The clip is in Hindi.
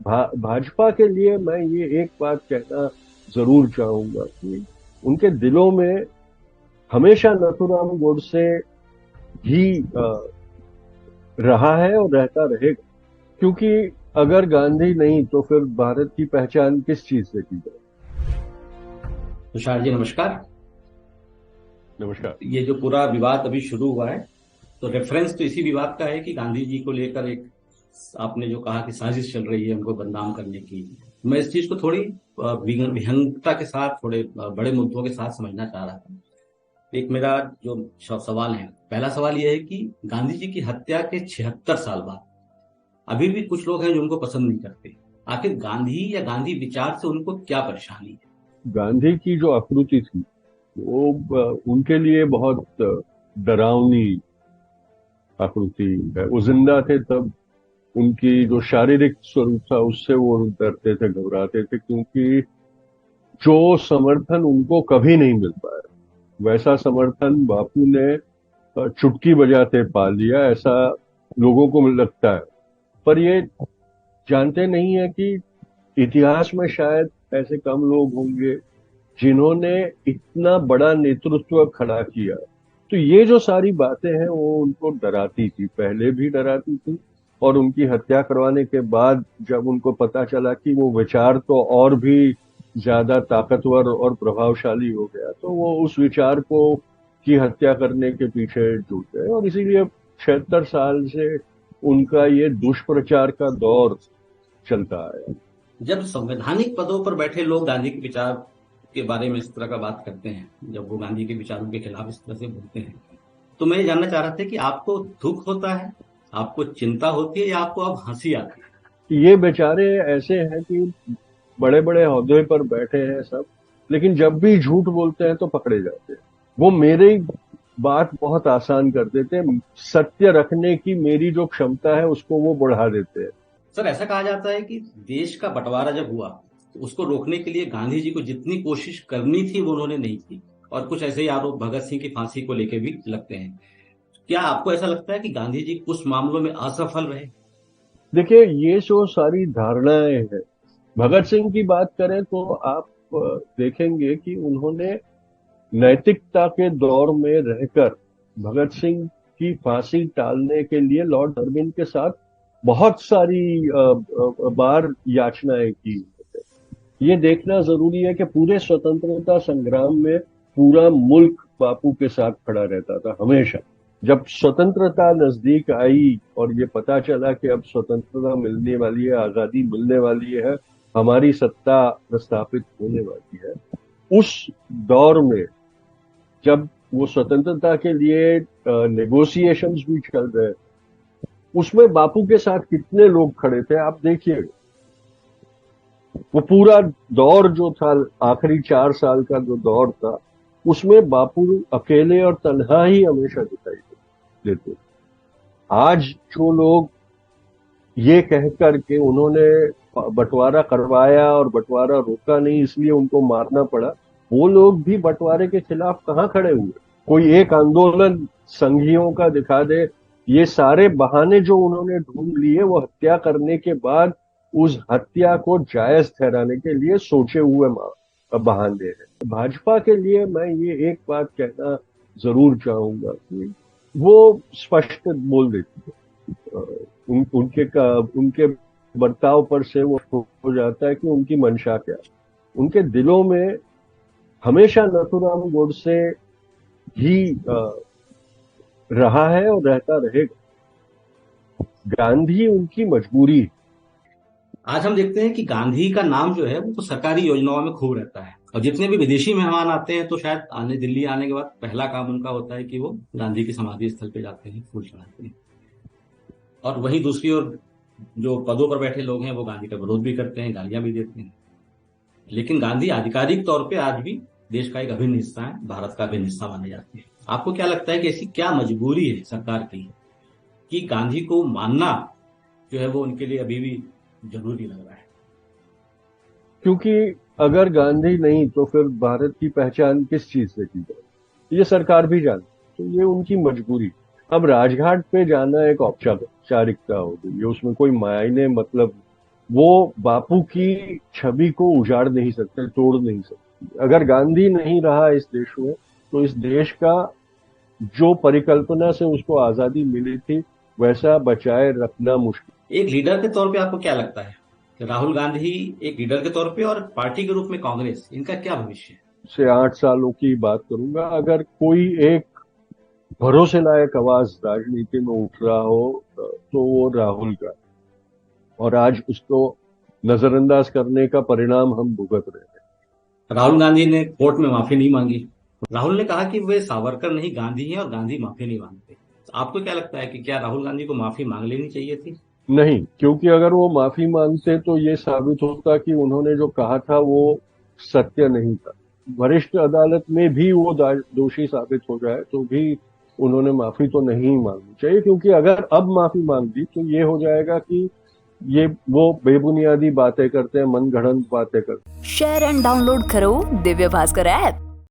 भाजपा के लिए मैं ये एक बात कहना जरूर चाहूंगा कि उनके दिलों में हमेशा नथुराम गोडसे ही रहा है और रहता रहेगा। क्योंकि अगर गांधी नहीं तो फिर भारत की पहचान किस चीज से की जाए। तुषार जी नमस्कार। नमस्कार। ये जो पूरा विवाद अभी शुरू हुआ है, तो रेफरेंस तो इसी विवाद का है कि गांधी जी को लेकर एक आपने जो कहा कि साजिश चल रही है उनको बदनाम करने की। मैं इस चीज को थोड़ी विहंगता के साथ, थोड़े बड़े मुद्दों के साथ समझना चाह रहा था। एक मेरा जो सवाल है, पहला सवाल यह है कि गांधी जी की हत्या के 76 साल बाद अभी भी कुछ लोग हैं जो उनको पसंद नहीं करते। आखिर गांधी या गांधी विचार से उनको क्या परेशानी है? गांधी की जो आकृति थी वो उनके लिए बहुत डरावनी आकृति है। वो जिंदा थे तब उनकी जो शारीरिक स्वरूप था उससे वो डरते थे, घबराते थे, क्योंकि जो समर्थन उनको कभी नहीं मिल पाया वैसा समर्थन बापू ने चुटकी बजाते पा लिया, ऐसा लोगों को लगता है। पर ये जानते नहीं है कि इतिहास में शायद ऐसे कम लोग होंगे जिन्होंने इतना बड़ा नेतृत्व खड़ा किया। तो ये जो सारी बातें हैं वो उनको डराती थी, पहले भी डराती थी, और उनकी हत्या करवाने के बाद जब उनको पता चला कि वो विचार तो और भी ज्यादा ताकतवर और प्रभावशाली हो गया, तो वो उस विचार को की हत्या करने के पीछे जुट गए। और इसीलिए 76 साल से उनका ये दुष्प्रचार का दौर चलता आया। जब संवैधानिक पदों पर बैठे लोग गांधी के विचार के बारे में इस तरह का बात करते हैं, जब वो गांधी के विचारों के खिलाफ इस तरह से बोलते हैं, तो मैं ये जानना चाह रहा था कि आपको दुख होता है, आपको चिंता होती है, या आपको अब हंसी आती है? ये बेचारे ऐसे हैं कि बड़े बड़े ओहदे पर बैठे हैं सब, लेकिन जब भी झूठ बोलते हैं तो पकड़े जाते हैं। वो मेरी बात बहुत आसान कर देते हैं, सत्य रखने की मेरी जो क्षमता है उसको वो बढ़ा देते हैं। सर, ऐसा कहा जाता है कि देश का बंटवारा जब हुआ तो उसको रोकने के लिए गांधी जी को जितनी कोशिश करनी थी वो उन्होंने नहीं की, और कुछ ऐसे ही आरोप भगत सिंह की फांसी को लेकर भी लगते हैं। क्या आपको ऐसा लगता है कि गांधी जी कुछ मामलों में असफल रहे? देखिए, ये जो सारी धारणाएं हैं, भगत सिंह की बात करें तो आप देखेंगे कि उन्होंने नैतिकता के दौर में रहकर भगत सिंह की फांसी टालने के लिए लॉर्ड इरविन के साथ बहुत सारी बार याचनाएं की। ये देखना जरूरी है कि पूरे स्वतंत्रता संग्राम में पूरा मुल्क बापू के साथ खड़ा रहता था हमेशा। जब स्वतंत्रता नजदीक आई और ये पता चला कि अब स्वतंत्रता मिलने वाली है, आजादी मिलने वाली है, हमारी सत्ता प्रस्थापित होने वाली है, उस दौर में जब वो स्वतंत्रता के लिए नेगोशिएशंस भी चल रहे, उसमें बापू के साथ कितने लोग खड़े थे आप देखिए। वो पूरा दौर जो था, आखिरी 4 साल का जो दौर था, उसमें बापू अकेले और तन्हा ही हमेशा दिखाई देते। आज जो लोग ये कह करके उन्होंने बंटवारा करवाया और बंटवारा रोका नहीं इसलिए उनको मारना पड़ा, वो लोग भी बंटवारे के खिलाफ कहाँ खड़े हुए? कोई एक आंदोलन संघियों का दिखा दे। ये सारे बहाने जो उन्होंने ढूंढ लिए वो हत्या करने के बाद उस हत्या को जायज ठहराने के लिए सोचे हुए बहाने हैं। भाजपा के लिए मैं ये एक बात कहना जरूर चाहूंगा कि वो स्पष्ट बोल देती है। उनके बर्ताव पर से वो हो जाता है कि उनकी मंशा क्या है। उनके दिलों में हमेशा नथुराम गोडसे ही रहा है और रहता रहेगा। गांधी उनकी मजबूरी है। आज हम देखते हैं कि गांधी का नाम जो है वो तो सरकारी योजनाओं में खूब रहता है, और जितने भी विदेशी मेहमान आते हैं तो शायद दिल्ली आने के बाद पहला काम उनका होता है कि वो गांधी की समाधि स्थल पे जाते हैं, फूल चढ़ाते हैं। और वहीं दूसरी ओर जो पदों पर बैठे लोग हैं वो गांधी का विरोध भी करते हैं, गालियां भी देते हैं। लेकिन गांधी आधिकारिक तौर पे आज भी देश का एक अभिन्न हिस्सा है, भारत का अभिन्न हिस्सा माने जाते हैं। आपको क्या लगता है कि ऐसी क्या मजबूरी है सरकार की कि गांधी को मानना जो है वो उनके लिए अभी भी जरूरी लग रहा है? क्योंकि अगर गांधी नहीं तो फिर भारत की पहचान किस चीज से की जाए, ये सरकार भी जानती। तो ये उनकी मजबूरी। अब राजघाट पे जाना एक औपचारिकता हो गई है, उसमें कोई मायने मतलब वो बापू की छवि को उजाड़ नहीं सकते, तोड़ नहीं सकते। अगर गांधी नहीं रहा इस देश में, तो इस देश का जो परिकल्पना से उसको आजादी मिली थी वैसा बचाए रखना मुश्किल। एक लीडर के तौर पे आपको क्या लगता है कि राहुल गांधी एक लीडर के तौर पे और पार्टी के रूप में कांग्रेस, इनका क्या भविष्य है? से 8 सालों की बात करूंगा, अगर कोई एक भरोसे लायक आवाज राजनीति में उठ रहा हो तो वो राहुल का, और आज उसको नजरअंदाज करने का परिणाम हम भुगत रहे हैं। राहुल गांधी ने कोर्ट में माफी नहीं मांगी। राहुल ने कहा कि वे सावरकर नहीं गांधी हैं और गांधी माफी नहीं मांगते। तो आपको क्या लगता है कि क्या राहुल गांधी को माफी मांग लेनी चाहिए थी? नहीं, क्योंकि अगर वो माफी मांगते तो ये साबित होता कि उन्होंने जो कहा था वो सत्य नहीं था। वरिष्ठ अदालत में भी वो दोषी साबित हो जाए तो भी उन्होंने माफी तो नहीं मांगनी चाहिए, क्योंकि अगर अब माफी मांग दी तो ये हो जाएगा कि ये वो बेबुनियादी बातें करते हैं, मनगढ़ंत बातें करते हैं। शेयर एंड डाउनलोड करो दिव्य भास्कर ऐप।